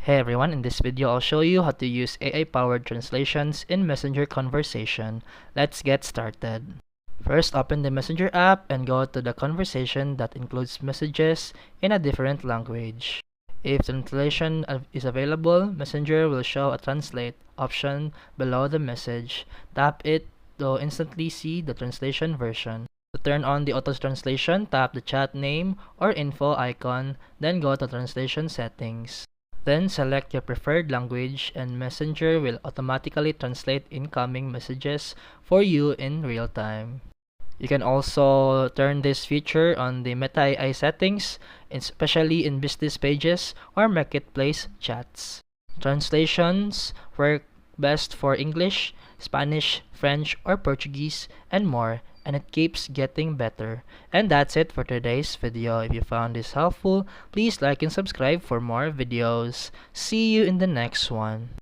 Hey everyone, in this video I'll show you how to use AI-powered translations in Messenger conversation. Let's get started. First, open the Messenger app and go to the conversation that includes messages in a different language. If translation is available, Messenger will show a translate option below the message. Tap it to instantly see the translation version. To turn on the auto translation, tap the chat name or info icon, then go to translation settings. Then select your preferred language and Messenger will automatically translate incoming messages for you in real time. You can also turn this feature on the Meta AI settings, especially in business pages or marketplace chats. Translations work best for English, Spanish, French, or Portuguese, and more, and it keeps getting better. And that's it for today's video. If you found this helpful, please like and subscribe for more videos. See you in the next one.